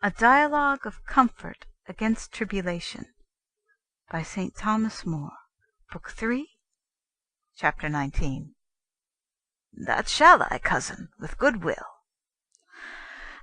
A Dialogue of Comfort against Tribulation, by St. Thomas More, Book 3, Chapter 19. That shall I, cousin, with good will.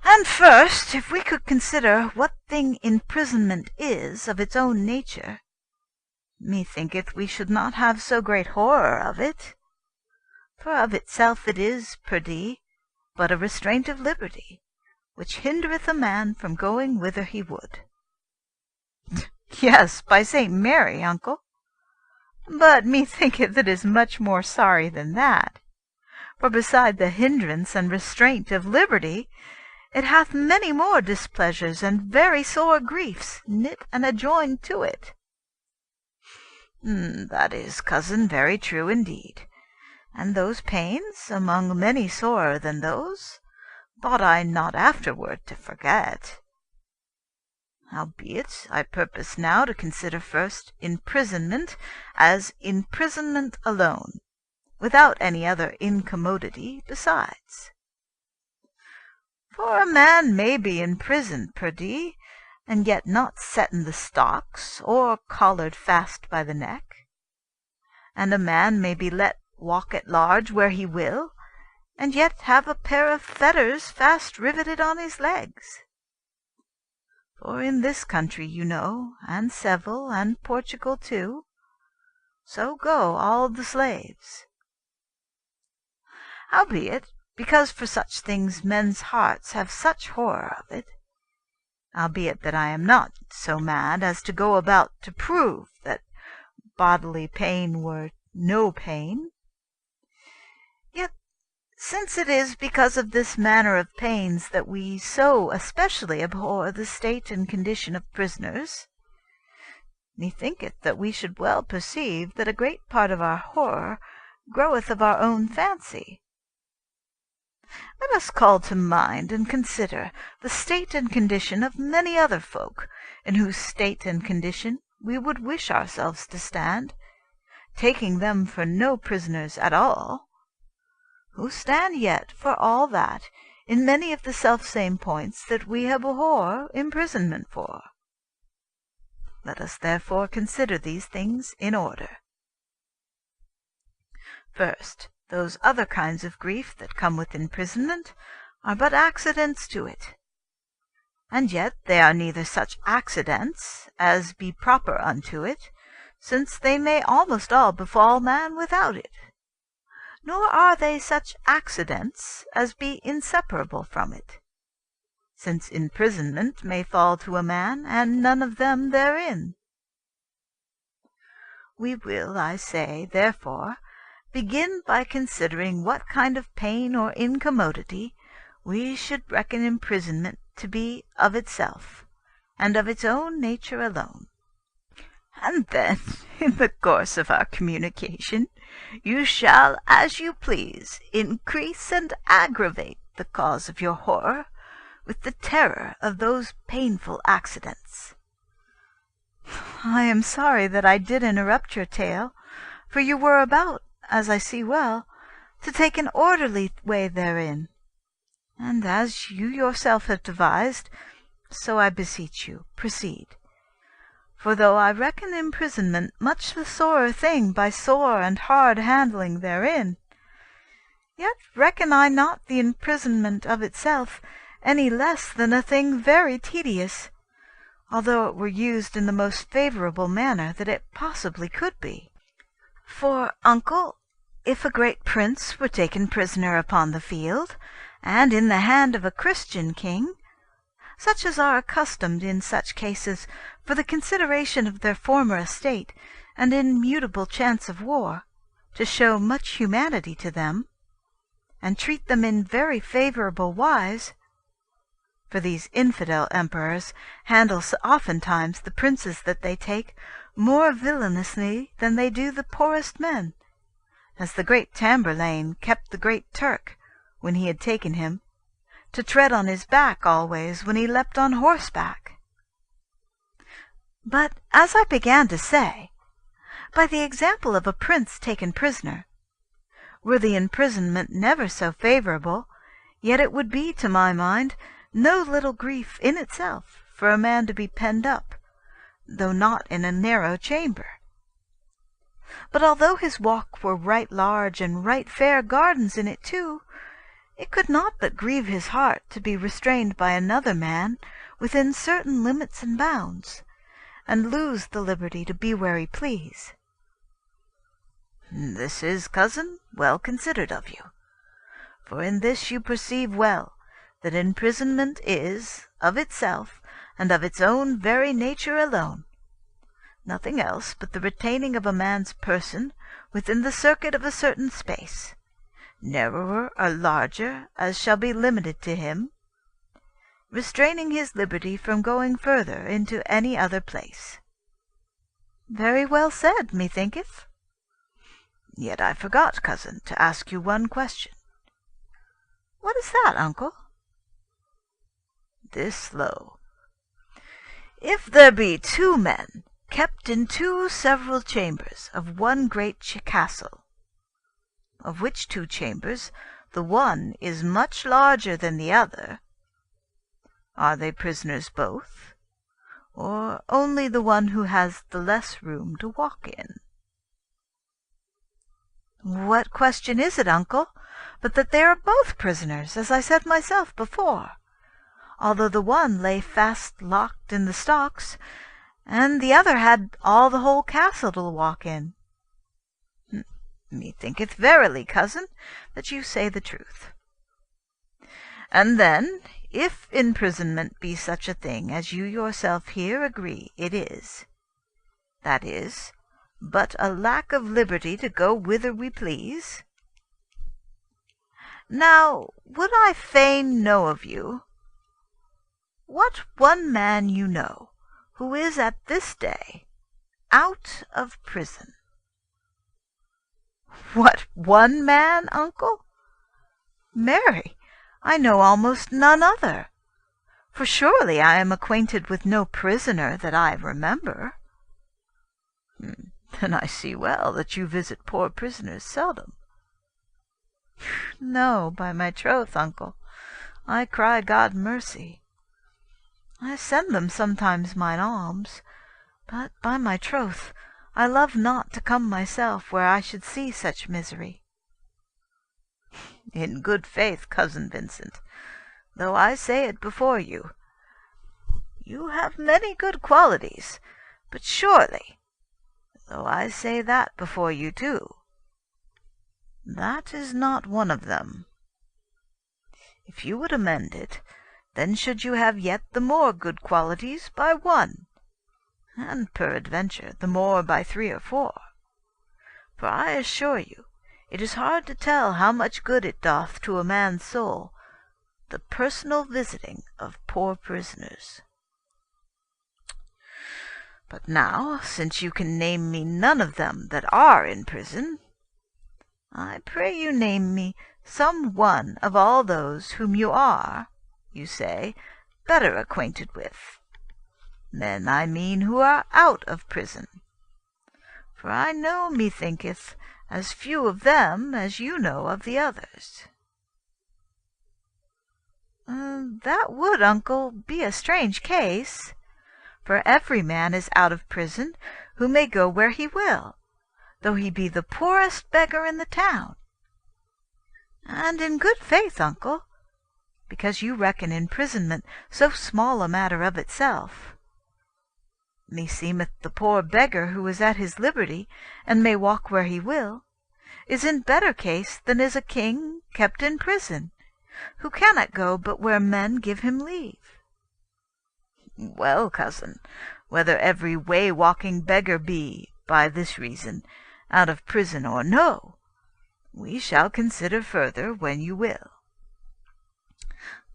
And first, if we could consider what thing imprisonment is of its own nature, methinketh we should not have so great horror of it. For of itself it is, perdie, but a restraint of liberty, which hindereth a man from going whither he would. Yes, by St. Mary, uncle. But methinketh it is much more sorry than that. For beside the hindrance and restraint of liberty, it hath many more displeasures and very sore griefs knit and adjoined to it. That is, cousin, very true indeed. And those pains, among many sorer than those, thought I not afterward to forget. Howbeit, I purpose now to consider first imprisonment as imprisonment alone, without any other incommodity besides. For a man may be in prison, perdie, and yet not set in the stocks, or collared fast by the neck. And a man may be let walk at large where he will, and yet have a pair of fetters fast riveted on his legs. For in this country, you know, and Seville, and Portugal too, so go all the slaves. Howbeit, because for such things men's hearts have such horror of it, albeit that I am not so mad as to go about to prove that bodily pain were no pain, yet since it is because of this manner of pains that we so especially abhor the state and condition of prisoners, methinketh that we should well perceive that a great part of our horror groweth of our own fancy. Let us call to mind and consider the state and condition of many other folk, in whose state and condition we would wish ourselves to stand, taking them for no prisoners at all, who stand yet for all that in many of the selfsame points that we abhor imprisonment for. Let us therefore consider these things in order. First, those other kinds of grief that come with imprisonment are but accidents to it, and yet they are neither such accidents as be proper unto it, since they may almost all befall man without it, nor are they such accidents as be inseparable from it, since imprisonment may fall to a man, and none of them therein. We will, I say, therefore, begin by considering what kind of pain or incommodity we should reckon imprisonment to be of itself, and of its own nature alone. And then, in the course of our communication, you shall, as you please, increase and aggravate the cause of your horror with the terror of those painful accidents. I am sorry that I did interrupt your tale, for you were about, as I see well, to take an orderly way therein, and as you yourself have devised, so I beseech you, proceed. For though I reckon imprisonment much the sorer thing by sore and hard handling therein, yet reckon I not the imprisonment of itself any less than a thing very tedious, although it were used in the most favourable manner that it possibly could be. For, uncle, if a great prince were taken prisoner upon the field, and in the hand of a Christian king, such as are accustomed in such cases, for the consideration of their former estate and immutable chance of war, to show much humanity to them, and treat them in very favourable wise, for these infidel emperors handle oftentimes the princes that they take more villainously than they do the poorest men, as the great Tamburlaine kept the great Turk, when he had taken him, to tread on his back always when he leapt on horseback. But, as I began to say, by the example of a prince taken prisoner, were the imprisonment never so favourable, yet it would be, to my mind, no little grief in itself for a man to be penned up, though not in a narrow chamber. But although his walk were right large and right fair gardens in it too, it could not but grieve his heart to be restrained by another man within certain limits and bounds, and lose the liberty to be where he please. This is, cousin, well considered of you, for in this you perceive well that imprisonment is, of itself, and of its own very nature alone, nothing else but the retaining of a man's person within the circuit of a certain space, narrower or larger as shall be limited to him, restraining his liberty from going further into any other place. Very well said, methinketh. Yet I forgot, cousin, to ask you one question. What is that, uncle? This, lo. If there be two men kept in two several chambers of one great castle, of which two chambers the one is much larger than the other, are they prisoners both, or only the one who has the less room to walk in? What question is it, uncle, but that they are both prisoners, as I said myself before, although the one lay fast locked in the stocks, and the other had all the whole castle to walk in? Methinketh verily, cousin, that you say the truth. And then, if imprisonment be such a thing as you yourself here agree it is, that is, but a lack of liberty to go whither we please, now would I fain know of you what one man you know who is at this day out of prison. What one man, uncle? Marry, I know almost none other, for surely I am acquainted with no prisoner that I remember. Then I see well that you visit poor prisoners seldom. No, by my troth, uncle, I cry God mercy. I send them sometimes mine alms, but by my troth I love not to come myself where I should see such misery. In good faith, cousin Vincent, though I say it before you, you have many good qualities, but surely, though I say that before you too, that is not one of them. If you would amend it, then should you have yet the more good qualities by one, and peradventure the more by 3 or 4. For I assure you, it is hard to tell how much good it doth to a man's soul, the personal visiting of poor prisoners. But now, since you can name me none of them that are in prison, I pray you name me some one of all those whom you are, you say, better acquainted with. Men, I mean, who are out of prison. For I know, methinketh, as few of them as you know of the others. That would, uncle, be a strange case, for every man is out of prison who may go where he will, though he be the poorest beggar in the town. And in good faith, uncle, because you reckon imprisonment so small a matter of itself, meseemeth the poor beggar who is at his liberty, and may walk where he will, is in better case than is a king kept in prison, who cannot go but where men give him leave. Well, cousin, whether every way-walking beggar be, by this reason, out of prison or no, we shall consider further when you will.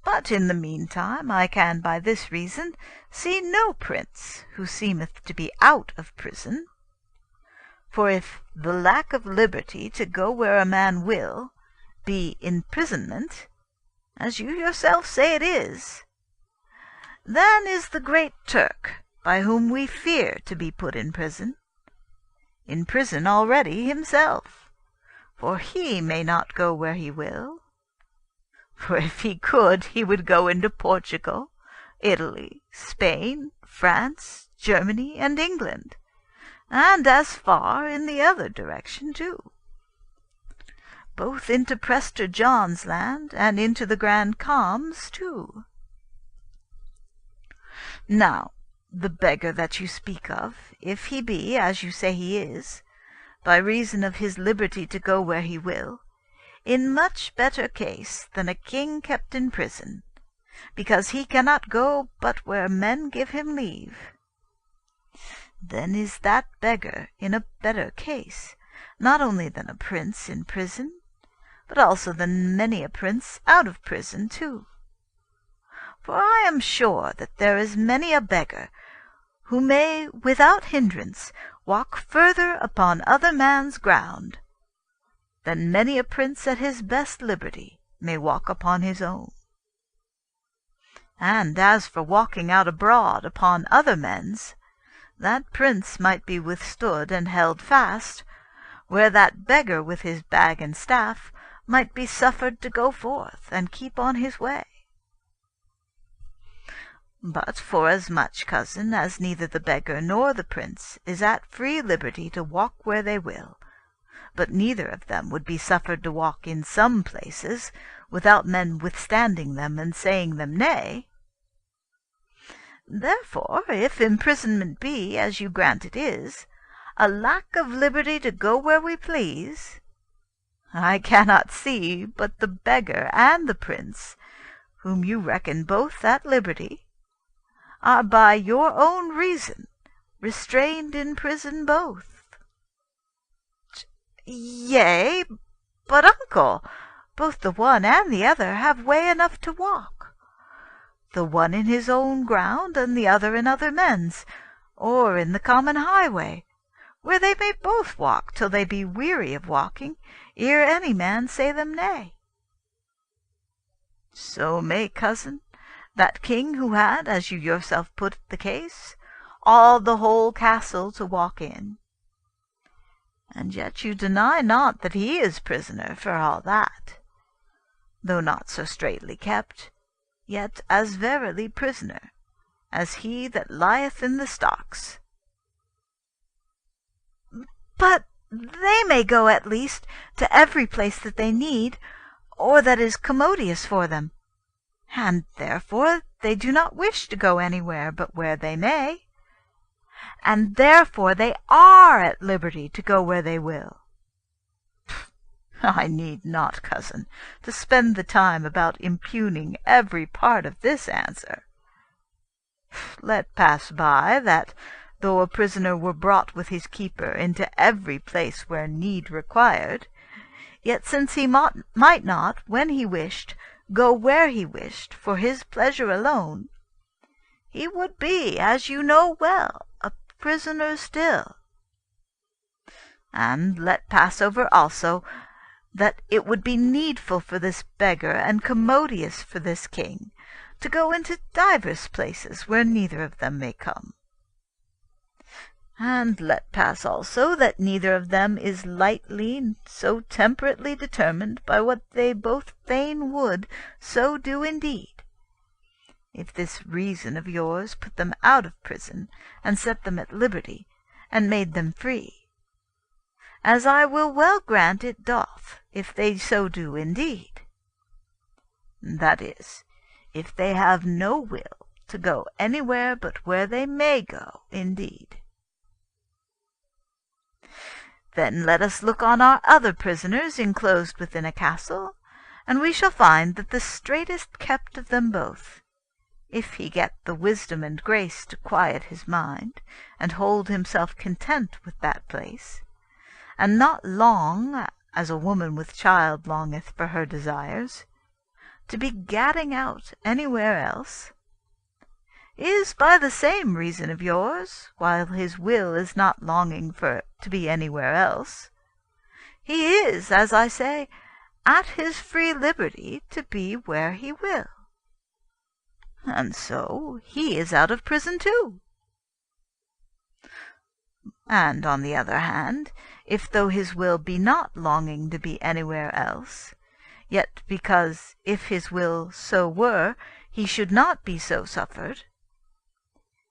But in the meantime I can by this reason see no prince who seemeth to be out of prison. For if the lack of liberty to go where a man will be imprisonment, as you yourself say it is, then is the great Turk, by whom we fear to be put in prison already himself, for he may not go where he will. For if he could, he would go into Portugal, Italy, Spain, France, Germany, and England, and as far in the other direction too, both into Prester John's land and into the Grand Coms too. Now, the beggar that you speak of, if he be, as you say he is, by reason of his liberty to go where he will, in much better case than a king kept in prison, because he cannot go but where men give him leave, then is that beggar in a better case, not only than a prince in prison, but also than many a prince out of prison too. For I am sure that there is many a beggar who may without hindrance walk further upon other man's ground than many a prince at his best liberty may walk upon his own. And as for walking out abroad upon other men's, that prince might be withstood and held fast, where that beggar with his bag and staff might be suffered to go forth and keep on his way. But forasmuch, cousin, as neither the beggar nor the prince is at free liberty to walk where they will, but neither of them would be suffered to walk in some places without men withstanding them and saying them nay, therefore, if imprisonment be, as you grant it is, a lack of liberty to go where we please, I cannot see but the beggar and the prince, whom you reckon both at liberty, are by your own reason restrained in prison both. Yea, but, uncle, both the one and the other have way enough to walk, the one in his own ground, and the other in other men's, or in the common highway, where they may both walk till they be weary of walking, ere any man say them nay. So may, cousin, that king who had, as you yourself put the case, all the whole castle to walk in. And yet you deny not that he is prisoner for all that, though not so straitly kept, yet as verily prisoner, as he that lieth in the stocks. But they may go at least to every place that they need, or that is commodious for them, and therefore they do not wish to go anywhere but where they may, and therefore they are at liberty to go where they will. I need not, cousin, to spend the time about impugning every part of this answer. Let pass by that, though a prisoner were brought with his keeper into every place where need required, yet since he might not, when he wished, go where he wished for his pleasure alone, he would be, as you know well, a prisoner still. And let pass over also that it would be needful for this beggar and commodious for this king to go into divers places where neither of them may come. And let pass also that neither of them is lightly so temperately determined by what they both fain would so do indeed, if this reason of yours put them out of prison, and set them at liberty, and made them free, as I will well grant it doth, if they so do indeed. That is, if they have no will to go anywhere but where they may go indeed. Then let us look on our other prisoners enclosed within a castle, and we shall find that the straitest kept of them both, if he get the wisdom and grace to quiet his mind, and hold himself content with that place, and not long, as a woman with child longeth for her desires, to be gadding out anywhere else, is by the same reason of yours, while his will is not longing for to be anywhere else, he is, as I say, at his free liberty to be where he will. And so he is out of prison too. And on the other hand, if though his will be not longing to be anywhere else, yet because, if his will so were, he should not be so suffered.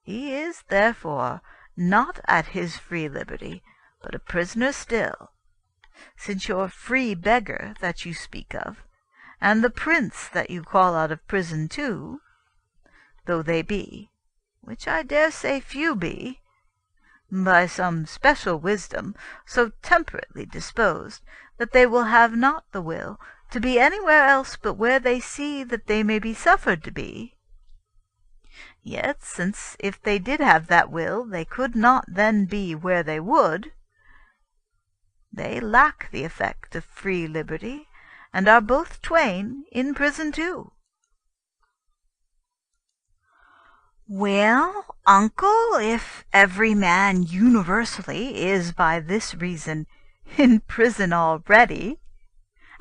He is, therefore, not at his free liberty, but a prisoner still, since your free beggar that you speak of, and the prince that you call out of prison too, though they be, which I dare say few be, by some special wisdom so temperately disposed, that they will have not the will to be anywhere else but where they see that they may be suffered to be. Yet, since if they did have that will they could not then be where they would, they lack the effect of free liberty, and are both twain in prison too. Well, uncle, if every man universally is by this reason in prison already,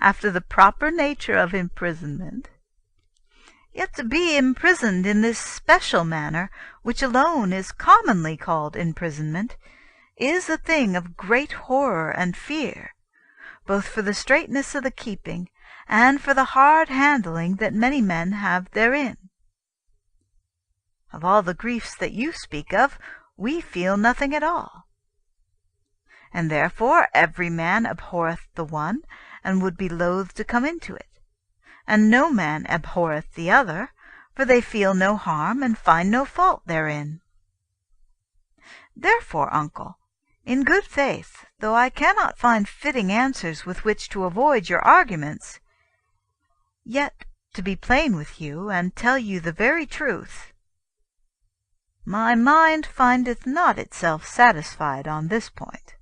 after the proper nature of imprisonment, yet to be imprisoned in this special manner, which alone is commonly called imprisonment, is a thing of great horror and fear, both for the straitness of the keeping, and for the hard handling that many men have therein. Of all the griefs that you speak of, we feel nothing at all. And therefore every man abhorreth the one, and would be loath to come into it. And no man abhorreth the other, for they feel no harm, and find no fault therein. Therefore, uncle, in good faith, though I cannot find fitting answers with which to avoid your arguments, yet, to be plain with you, and tell you the very truth, my mind findeth not itself satisfied on this point.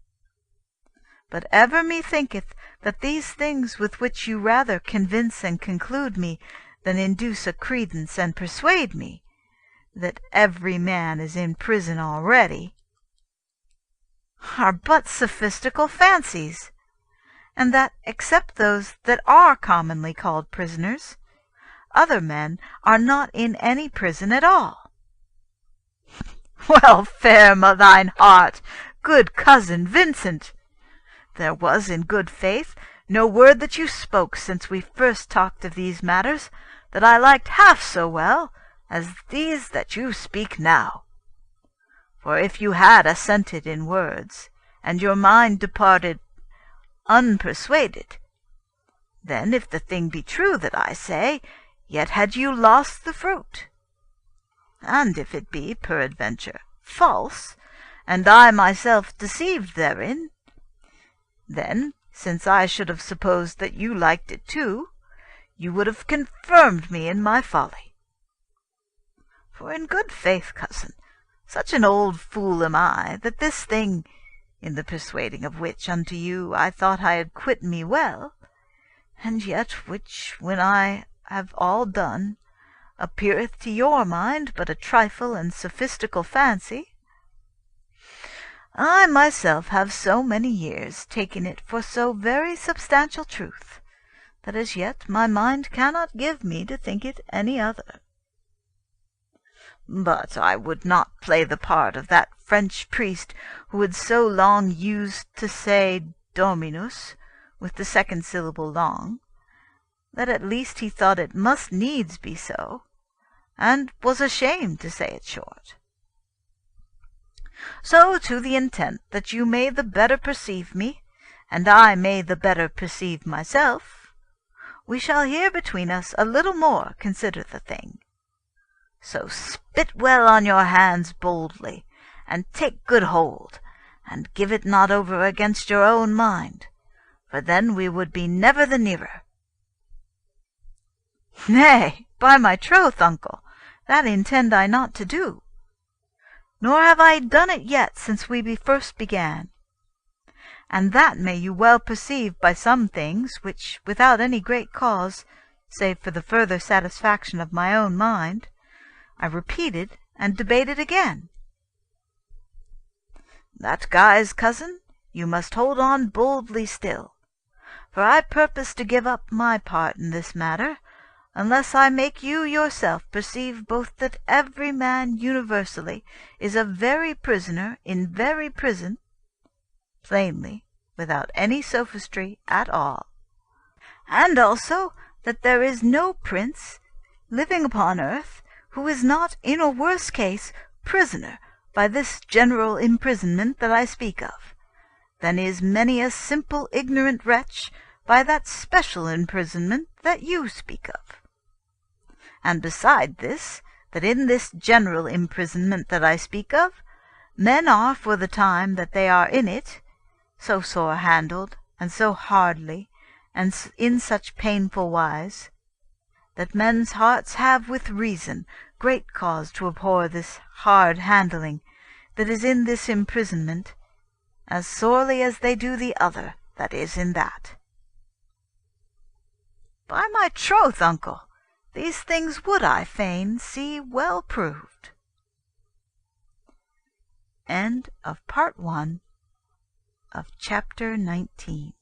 But ever methinketh that these things with which you rather convince and conclude me than induce a credence and persuade me, that every man is in prison already, are but sophistical fancies, and that, except those that are commonly called prisoners, other men are not in any prison at all. Well, fair thine heart, good cousin Vincent! There was, in good faith, no word that you spoke since we first talked of these matters that I liked half so well as these that you speak now. For if you had assented in words, and your mind departed unpersuaded, then, if the thing be true that I say, yet had you lost the fruit. And if it be, peradventure, false, and I myself deceived therein, then, since I should have supposed that you liked it too, you would have confirmed me in my folly. For in good faith, cousin, such an old fool am I, that this thing, in the persuading of which unto you I thought I had quit me well, and yet which, when I have all done, appeareth to your mind but a trifle and sophistical fancy, I myself have so many years taken it for so very substantial truth, that as yet my mind cannot give me to think it any other. But I would not play the part of that French priest who had so long used to say Dominus with the second syllable long, that at least he thought it must needs be so, and was ashamed to say it short. So, to the intent that you may the better perceive me, and I may the better perceive myself, we shall here between us a little more consider the thing. So spit well on your hands boldly, and take good hold, and give it not over against your own mind, for then we would be never the nearer. Nay, by my troth, uncle, that intend I not to do, nor have I done it yet since we first began. And that may you well perceive by some things, which, without any great cause, save for the further satisfaction of my own mind, I repeated and debated again. That guise, cousin, you must hold on boldly still, for I purpose to give up my part in this matter, unless I make you yourself perceive both that every man universally is a very prisoner in very prison, plainly, without any sophistry at all, and also that there is no prince living upon earth who is not, in a worse case, prisoner by this general imprisonment that I speak of, than is many a simple ignorant wretch by that special imprisonment that you speak of. And beside this, that in this general imprisonment that I speak of, men are, for the time that they are in it, so sore handled, and so hardly, and in such painful wise, that men's hearts have with reason great cause to abhor this hard handling that is in this imprisonment, as sorely as they do the other that is in that. By my troth, uncle, these things would I fain see well proved. End of Part 1 of Chapter 19.